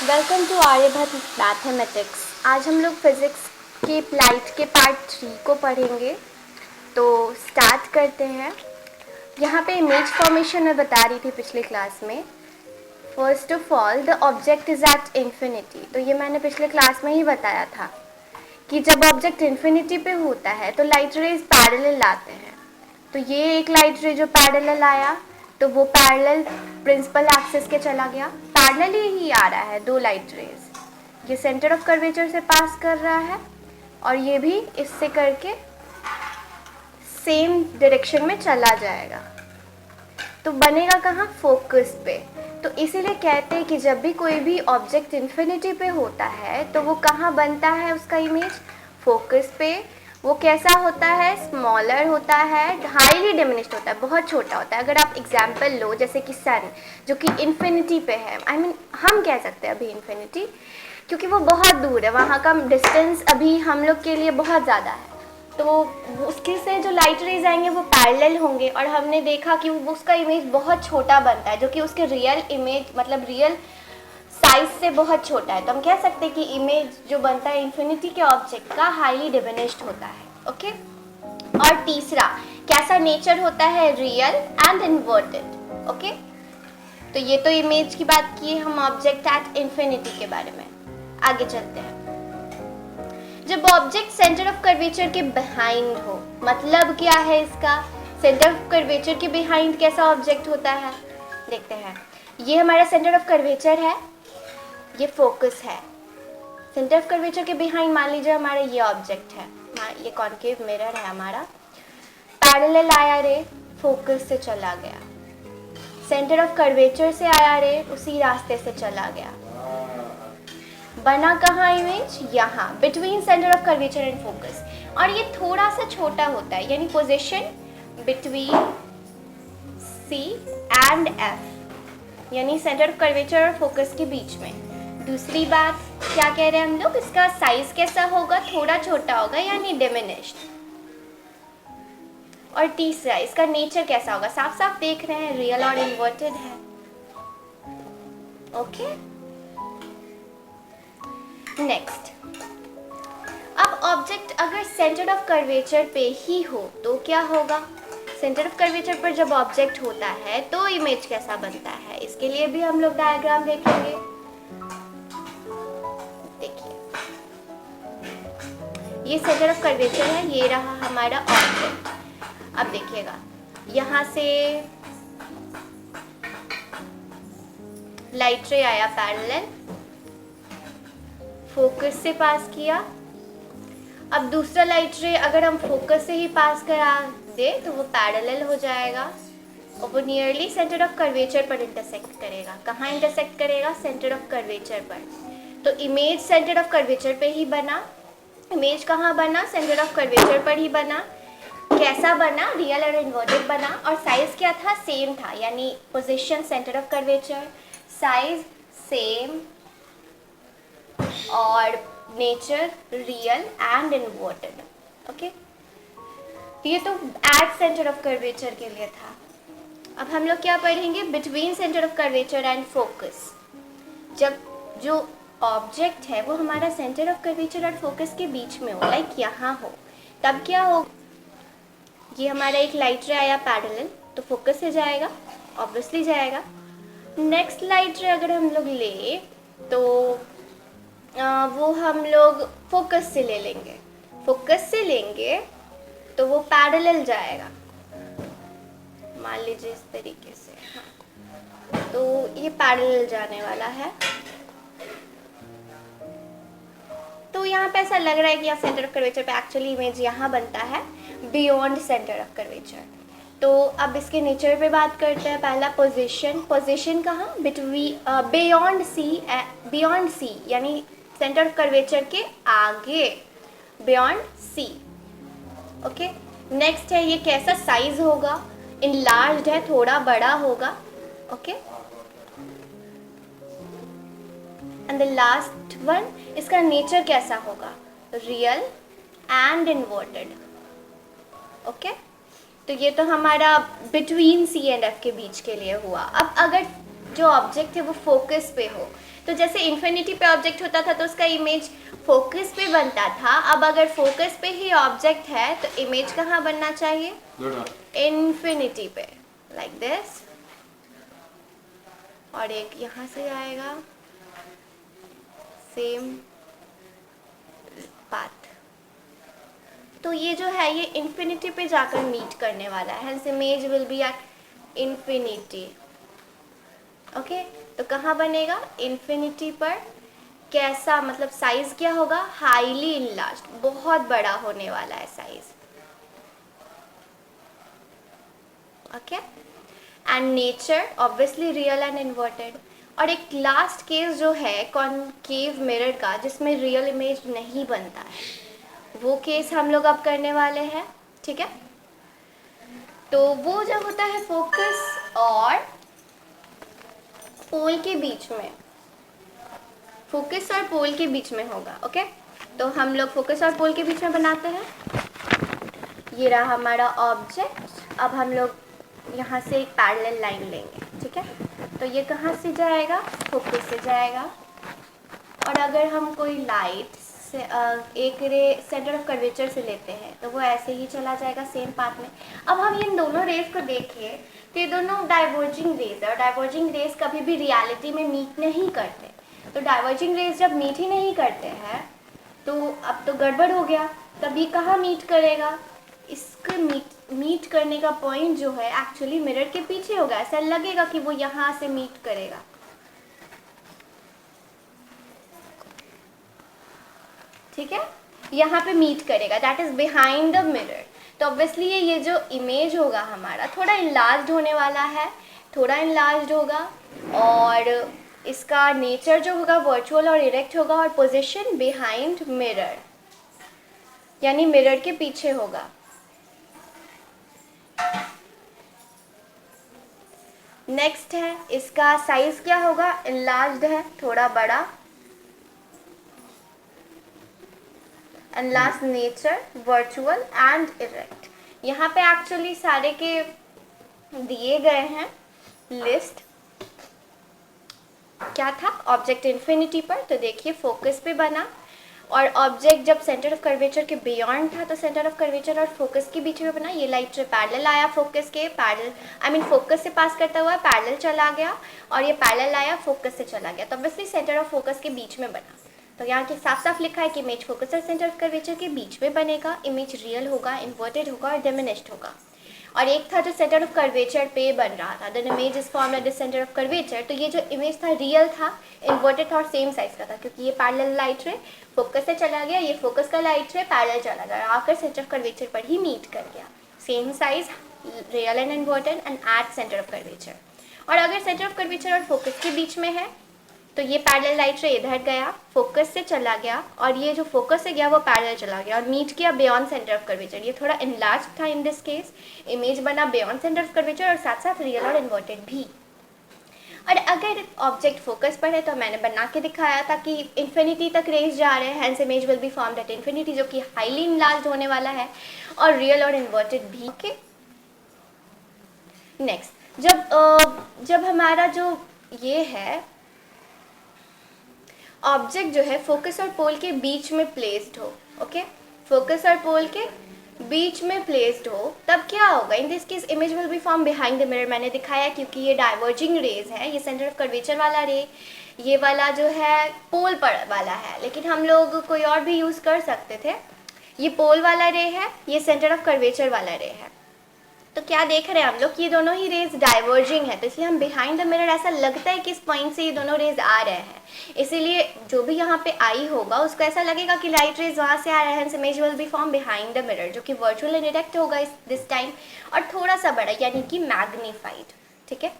Welcome to Aryabhata mathematics. आज हम लोग फिज़िक्स के लाइट के पार्ट 3 को पढ़ेंगे। तो स्टार्ट करते हैं। यहाँ पे इमेज फॉर्मेशन मैं बता रही थी पिछले क्लास में। First of all the object is at infinity. तो ये मैंने पिछले क्लास में ही बताया था कि जब ऑब्जेक्ट इन्फिनिटी पे होता है तो लाइट रेज पैरेलल आते हैं। तो ये एक लाइट रे जो पैरेलल आया तो वो पैरेलल प्रिंसिपल एक्सिस के चला गया। पैरेलल ही आ रहा है दो लाइट रेज, ये सेंटर ऑफ कर्वेचर से पास कर रहा है और ये भी इससे करके सेम डायरेक्शन में चला जाएगा। तो बनेगा कहाँ? फोकस पे। तो इसीलिए कहते हैं कि जब भी कोई भी ऑब्जेक्ट इन्फिनिटी पे होता है तो वो कहाँ बनता है उसका इमेज? फोकस पे। वो कैसा होता है? स्मॉलर होता है, हाईली डिमिनिश्ड होता है, बहुत छोटा होता है। अगर आप एग्जाम्पल लो जैसे कि सन जो कि इन्फिनिटी पे है, हम कह सकते हैं अभी इन्फिनिटी क्योंकि वो बहुत दूर है, वहाँ का डिस्टेंस अभी हम लोग के लिए बहुत ज़्यादा है। तो उसके से जो लाइट रेज आएंगे वो पैरेलल होंगे और हमने देखा कि उसका इमेज बहुत छोटा बनता है जो कि उसके रियल इमेज मतलब रियल साइज से बहुत छोटा है। तो हम कह सकते हैं कि इमेज जो बनता है इन्फिनिटी के ऑब्जेक्ट का हाईली डिमिनिश्ड होता है। ओके। और तीसरा कैसा नेचर होता है? Real and inverted. ओके। तो ये तो इमेज की बात की हम ऑब्जेक्ट एट इन्फिनिटी के बारे में। आगे चलते हैं। जब ऑब्जेक्ट सेंटर ऑफ कर्वेचर के बिहाइंड हो, मतलब क्या है इसका? सेंटर ऑफ कर्वेचर के बिहाइंड कैसा ऑब्जेक्ट होता है देखते हैं। ये हमारा सेंटर ऑफ कर्वेचर है, ये फोकस है। सेंटर ऑफ कर्वेचर के बिहाइंड मान लीजिए हमारा ये ऑब्जेक्ट है, ये कॉन्केव मिरर है हमारा। पैरेलल आया रे, फोकस से चला गया। सेंटर ऑफ कर्वेचर से आया रे, उसी रास्ते से चला गया। बना कहाँ इमेज? यहाँ, between centre of curvature and focus. और ये थोड़ा सा छोटा होता है, यानी position between C and F, यानी सेंटर ऑफ कर्वेचर और फोकस के बीच में। दूसरी बात क्या कह रहे हैं हम लोग? इसका साइज कैसा होगा? थोड़ा छोटा होगा, यानी डिमिनिश्ड। और तीसरा इसका नेचर कैसा होगा? साफ साफ देख रहे हैं, रियल और इन्वर्टेड है। ओके। नेक्स्ट, अब ऑब्जेक्ट अगर सेंटर ऑफ कर्वेचर पे ही हो तो क्या होगा? सेंटर ऑफ कर्वेचर पर जब ऑब्जेक्ट होता है तो इमेज कैसा बनता है? इसके लिए भी हम लोग डायग्राम देखेंगे। देखिए, ये सेंटर ऑफ कर्वेचर है, ये रहा हमारा ऑब्जेक्ट। अब देखिएगा, यहाँ से लाइट रे आया पैरेलल, फोकस से पास किया। अब दूसरा लाइट रे अगर हम फोकस से ही पास करा दे तो वो पैरेलल हो जाएगा और वो नियरली सेंटर ऑफ कर्वेचर पर इंटरसेक्ट करेगा। कहाँ इंटरसेक्ट करेगा? सेंटर ऑफ कर्वेचर पर। तो इमेज सेंटर ऑफ कर्वेचर पे ही बना। इमेज कहाँ बना? सेंटर ऑफ कर्वेचर पर ही बना। कैसा बना? रियल और इन्वर्टेड बना। और साइज क्या था? सेम था, यानी position centre of curvature, size same और nature real and inverted. Okay. ये तो एट सेंटर ऑफ कर्वेचर के लिए था। अब हम लोग क्या पढ़ेंगे? Between centre of curvature and focus. जब जो ऑब्जेक्ट है वो हमारा सेंटर ऑफ कर्वेचर और फोकस के बीच में हो, लाइक यहाँ हो, तब क्या हो? ये हमारा एक लाइट रे आया पैरेलल, तो फोकस से जाएगा, ऑब्वियसली जाएगा। नेक्स्ट लाइट रे अगर हम लोग ले तो वो हम लोग फोकस से ले लेंगे। फोकस से लेंगे तो वो पैरेलल जाएगा, मान लीजिए इस तरीके से। हाँ, तो ये पैरेलल जाने वाला है। तो यहाँ पे ऐसा लग रहा है कि यहाँ सेंटर ऑफ कर्वेचर पे एक्चुअली इमेज यहाँ बनता है बियॉन्ड सेंटर ऑफ कर्वेचर। तो अब इसके नेचर पे बात करते हैं। पहला पोजीशन। पोजीशन कहाँ? बिटवीन बियॉन्ड सी यानी सेंटर ऑफ कर्वेचर के आगे, बियॉन्ड सी। ओके। नेक्स्ट है ये कैसा साइज होगा? इनलार्ज्ड है, थोड़ा बड़ा होगा। Okay. And the last one, इसका नेचर कैसा होगा? Real and inverted. ओके। तो ये तो हमारा बिटवीन सी एंड एफ के बीच के लिए हुआ। अब अगर जो ऑब्जेक्ट है वो फोकस पे हो। तो जैसे इन्फिनिटी पे ऑब्जेक्ट होता था तो उसका इमेज फोकस पे बनता था, अब अगर फोकस पे ही ऑब्जेक्ट है तो इमेज कहाँ बनना चाहिए? इन्फिनिटी पे, लाइक दिस। और एक यहाँ से आएगा सेम पाथ। तो ये जो है ये इन्फिनिटी पे जाकर मीट करने वाला है, hence image will be at infinity. Okay, तो कहाँ बनेगा? इन्फिनिटी पर। कैसा, मतलब साइज क्या होगा? हाईली इनलार्ज्ड, बहुत बड़ा होने वाला है size. Okay, and nature obviously real and inverted. और एक लास्ट केस जो है कॉनकेव मिरर का, जिसमें रियल इमेज नहीं बनता है, वो केस हम लोग अब करने वाले हैं। ठीक है, तो वो जो होता है फोकस और पोल के बीच में, फोकस और पोल के बीच में होगा। ओके, तो हम लोग फोकस और पोल के बीच में बनाते हैं। ये रहा हमारा ऑब्जेक्ट। अब हम लोग यहाँ से एक पैरेलल लाइन लेंगे। ठीक है, तो ये कहाँ से जाएगा? फोकस से जाएगा। और अगर हम कोई लाइट से एक रे सेंटर ऑफ कर्वेचर से लेते हैं तो वो ऐसे ही चला जाएगा सेम पाथ में। अब हम इन दोनों रेज को देखें तो ये दोनों डाइवर्जिंग रेज है, और डाइवर्जिंग रेज कभी भी रियलिटी में मीट नहीं करते। तो डाइवर्जिंग रेज जब मीट ही नहीं करते हैं तो अब तो गड़बड़ हो गया। तभी कहाँ मीट करेगा? इसके मीट करने का पॉइंट जो है एक्चुअली मिरर के पीछे होगा। ऐसा लगेगा कि वो यहाँ से मीट करेगा। ठीक है, यहाँ पे मीट करेगा, that is behind the mirror. तो ऑब्वियसली ये जो इमेज होगा हमारा थोड़ा इनलार्ज्ड होने वाला है, थोड़ा इनलार्ज्ड होगा। और इसका नेचर जो होगा वर्चुअल और इरेक्ट होगा, और पोजीशन बिहाइंड मिरर, यानी मिरर के पीछे होगा। नेक्स्ट है इसका साइज क्या होगा? इनलार्ज्ड है, थोड़ा बड़ा। And last nature virtual and erect. यहाँ पे एक्चुअली सारे के दिए गए हैं लिस्ट। क्या था? ऑब्जेक्ट इन्फिनिटी पर, तो देखिए फोकस पे बना। और ऑब्जेक्ट जब सेंटर ऑफ कर्वेचर के बियॉन्ड था तो सेंटर ऑफ कर्वेचर और फोकस के बीच में बना। ये लाइट रे पैरेलल आया फोकस के, पैरेलल आई मीन फोकस से पास करता हुआ पैरेलल चला गया, और ये पैरेलल आया फोकस से चला गया, तो ऑब्वियसली सेंटर ऑफ फोकस के बीच में बना। तो यहाँ के साफ साफ लिखा है कि इमेज फोकस और सेंटर ऑफ कर्वेचर के बीच में बनेगा। इमेज रियल होगा, इन्वर्टेड होगा और डिमिनिश्ड होगा। और एक था जो सेंटर ऑफ कर्वेचर पे बन रहा था, the image is formed at the centre of curvature. तो ये जो इमेज था रियल था, इन्वर्टेड था और सेम साइज का था, क्योंकि ये पैरेलल लाइट रे फोकस से चला गया, ये फोकस का लाइट रे पैरेलल चला गया, आकर सेंटर ऑफ कर्वेचर पर ही मीट कर गया। Same size, real and inverted and at centre of curvature. और अगर सेंटर ऑफ कर्वेचर और फोकस के बीच में है तो ये पैरेलल लाइट रे इधर गया, फोकस से चला गया, और ये जो फोकस से गया वो पैरेलल चला गया और मीट किया बियॉन्ड सेंटर ऑफ कर्वेचर। ये थोड़ा इनलार्ज था इन दिस केस, इमेज बना बियॉन्ड सेंटर ऑफ कर्वेचर और साथ साथ रियल और इन्वर्टेड भी। और अगर ऑब्जेक्ट फोकस पर है तो मैंने बना के दिखाया था कि इन्फिनिटी तक रेंज जा रहे हैं, hence image will be formed at infinity, जो कि हाईली इनलार्ज होने वाला है, और रियल और इन्वर्टेड भी। ओके, नेक्स्ट जब हमारा जो ये है ऑब्जेक्ट जो है फोकस और पोल के बीच में प्लेस्ड हो, ओके, फोकस और पोल के बीच में प्लेस्ड हो, तब क्या होगा? In this case image will be form behind the mirror. मैंने दिखाया क्योंकि ये डाइवर्जिंग रेज है, ये सेंटर ऑफ कर्वेचर वाला रे, ये वाला जो है पोल पर वाला है, लेकिन हम लोग कोई और भी यूज़ कर सकते थे। ये पोल वाला रे है, ये सेंटर ऑफ कर्वेचर वाला रे है। तो क्या देख रहे हैं हम लोग कि ये दोनों ही रेज डाइवर्जिंग है, तो इसलिए हम बिहाइंड द मिरर ऐसा लगता है कि इस पॉइंट से ये दोनों रेज आ रहे हैं, इसीलिए जो भी यहाँ पे आई होगा उसको ऐसा लगेगा कि लाइट रेज वहाँ से आ रहा है, image will be form behind the mirror, जो कि वर्चुअल एंड डायरेक्ट होगा इस दिस टाइम, और थोड़ा सा बड़ा यानी कि मैग्नीफाइड। ठीक है,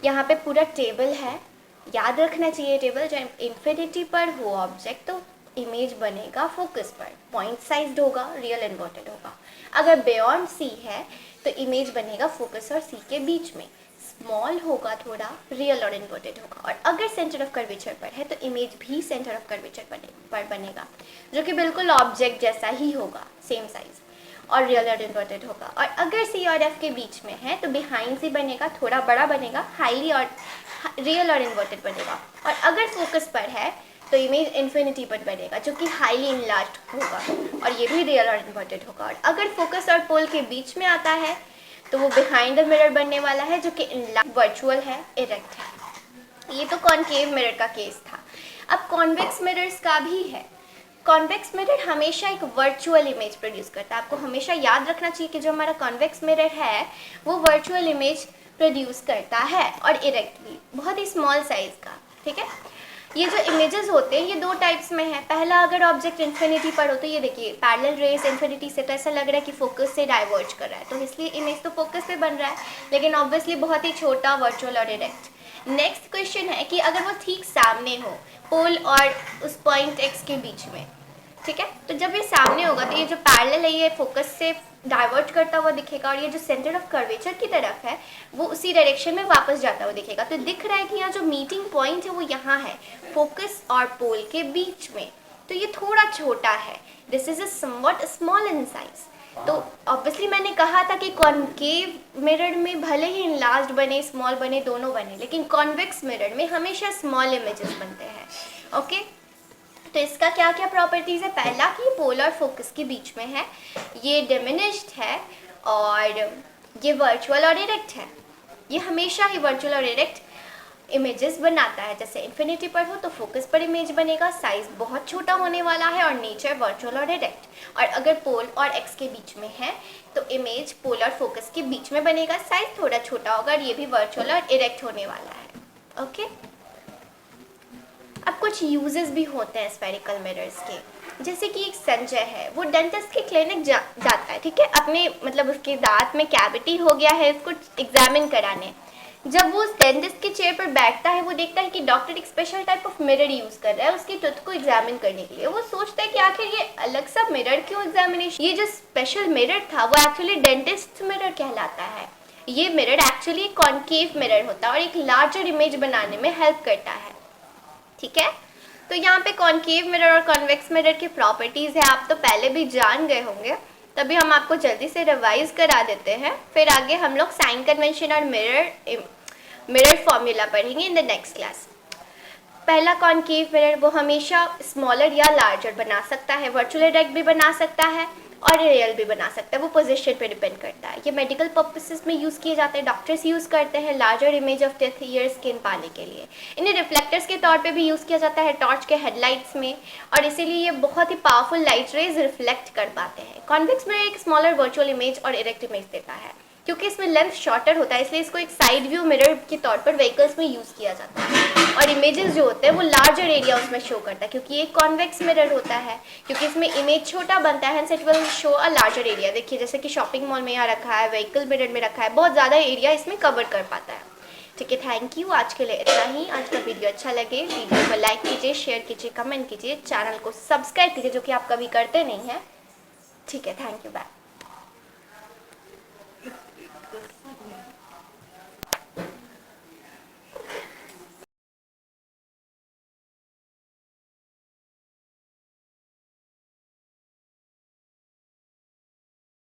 यहाँ पे पूरा टेबल है, याद रखना चाहिए टेबल। जब इन्फिनिटी पर हो ऑब्जेक्ट तो इमेज बनेगा फोकस पर, पॉइंट साइज्ड होगा, रियल इन्वर्टेड होगा। अगर बियॉन्ड सी है तो इमेज बनेगा फोकस और सी के बीच में, स्मॉल होगा थोड़ा, रियल और इन्वर्टेड होगा। और अगर सेंटर ऑफ कर्वेचर पर है तो इमेज भी सेंटर ऑफ कर्वेचर पर बनेगा, जो कि बिल्कुल ऑब्जेक्ट जैसा ही होगा, सेम साइज। और रियल और इन्वर्टेड होगा। और अगर सी और एफ के बीच में है तो बिहाइंड सी बनेगा, थोड़ा बड़ा बनेगा, हाईली और रियल और इन्वर्टेड बनेगा। और अगर फोकस पर है तो इमेज इन्फिनिटी पर बनेगा जो कि हाईली इनलार्ज होगा और ये भी रियल और इन्वर्टेड होगा। और अगर फोकस और पोल के बीच में आता है तो वो बिहाइंड द मिरर बनने वाला है जो कि इनलार्ज, वर्चुअल है, इरेक्ट है। ये तो कॉनकेव मिरर का केस था। अब कॉन्वेक्स मिरर्स का भी है। कॉन्वेक्स मिरर हमेशा एक वर्चुअल इमेज प्रोड्यूस करता है। आपको हमेशा याद रखना चाहिए कि जो हमारा कॉन्वेक्स मिरर है वो वर्चुअल इमेज प्रोड्यूस करता है और इरेक्ट भी, बहुत ही स्मॉल साइज का। ठीक है, ये जो इमेजेस होते हैं ये दो टाइप्स में है। पहला, अगर ऑब्जेक्ट इन्फिनिटी पर हो तो ये देखिए पैरेलल रेस इन्फिनिटी से, तो ऐसा लग रहा है कि फोकस से डाइवर्ज कर रहा है, तो इसलिए इमेज तो फोकस से बन रहा है, लेकिन ऑब्वियसली बहुत ही छोटा, वर्चुअल और इरेक्ट। नेक्स्ट क्वेश्चन है कि अगर वो ठीक सामने हो, पोल और उस पॉइंट एक्स के बीच में, ठीक है, तो जब ये सामने होगा तो ये जो पैरेलल है ये फोकस से डाइवर्ट करता हुआ दिखेगा और ये जो सेंटर ऑफ कर्वेचर की तरफ है वो उसी डायरेक्शन में वापस जाता हुआ दिखेगा। तो दिख रहा है कि यहाँ जो मीटिंग पॉइंट है वो यहाँ है, फोकस और पोल के बीच में, तो ये थोड़ा छोटा है। This is a somewhat small in size. तो ऑब्वियसली मैंने कहा था कि कॉनकेव मिरर में भले ही इनलार्ज्ड बने, स्मॉल बने, दोनों बने, लेकिन कॉन्वेक्स मिरर में हमेशा स्मॉल इमेजेस बनते हैं। ओके, तो इसका क्या क्या प्रॉपर्टीज़ है? पहला कि ये पोल और फोकस के बीच में है, ये डिमिनिश्ड है और ये वर्चुअल और इरेक्ट है। ये हमेशा ही वर्चुअल और इरेक्ट इमेजेस बनाता है। जैसे इन्फिनिटी पर हो तो फोकस पर इमेज बनेगा, साइज बहुत छोटा होने वाला है और नेचर वर्चुअल और इरेक्ट। और अगर पोल और एक्स के बीच में है तो इमेज पोल और फोकस के बीच में बनेगा, साइज थोड़ा छोटा होगा और ये भी वर्चुअल और इरेक्ट होने वाला है। ओके, अब कुछ यूजेस भी होते हैं स्फेरिकल मिरर्स के। जैसे कि एक संजय है, वो डेंटिस्ट के क्लिनिक जाता है, ठीक है, अपने मतलब उसके दांत में कैविटी हो गया है, उसको एग्जामिन कराने। जब वो उस डेंटिस्ट के चेयर पर बैठता है वो देखता है कि डॉक्टर एक special type of mirror use कर रहा है उसकी टूथ को एग्जामिन करने के लिए। वो सोचता है कि आखिर ये अलग सा मिरर क्यों एग्जामिनेशन, ये जो स्पेशल मिरर था वो एक्चुअली डेंटिस्ट मिरर कहलाता है। ये मिरर एक्चुअली कॉनकेव मिरर होता है और एक लार्जर इमेज बनाने में हेल्प करता है। ठीक है, तो यहाँ पे कॉनकेव मिरर और कॉन्वेक्स मिरर की प्रॉपर्टीज़ है, आप तो पहले भी जान गए होंगे, तभी हम आपको जल्दी से रिवाइज करा देते हैं। फिर आगे हम लोग साइन कन्वेंशन और मिरर फॉर्मूला पढ़ेंगे इन द नेक्स्ट क्लास। पहला, कॉनकेव मिरर वो हमेशा स्मॉलर या लार्जर बना सकता है, वर्चुअल इरेक्ट भी बना सकता है और रियल भी बना सकता है, वो पोजीशन पे डिपेंड करता है। ये मेडिकल पर्पसेस में यूज़ किए जाते हैं, डॉक्टर्स यूज़ करते हैं larger image of death year skin पाने के लिए। इन्हें रिफ्लेक्टर्स के तौर पे भी यूज़ किया जाता है टॉर्च के हेडलाइट्स में, और इसीलिए ये बहुत ही पावरफुल लाइट रेज रिफ्लेक्ट कर पाते हैं। कॉन्वेक्स मिरर एक स्मॉलर वर्चुअल इमेज और इरेक्ट इमेज देता है। क्योंकि इसमें लेंथ शॉर्टर होता है इसलिए इसको एक साइड व्यू मिरर के तौर पर व्हीकल्स में यूज़ किया जाता है, और इमेजेस जो होते हैं वो लार्जर एरिया उसमें शो करता है क्योंकि ये कॉन्वेक्स मिरर होता है, क्योंकि इसमें इमेज छोटा बनता है, it will show a larger area. देखिए जैसे कि शॉपिंग मॉल में यहाँ रखा है, व्हीकल मिरर में रखा है, बहुत ज़्यादा एरिया इसमें कवर कर पाता है। ठीक है, थैंक यू, आज के लिए इतना ही। आज का वीडियो अच्छा लगे वीडियो को लाइक कीजिए, शेयर कीजिए, कमेंट कीजिए, चैनल को सब्सक्राइब कीजिए जो कि आप कभी करते नहीं हैं। ठीक है, थैंक यू, बाय।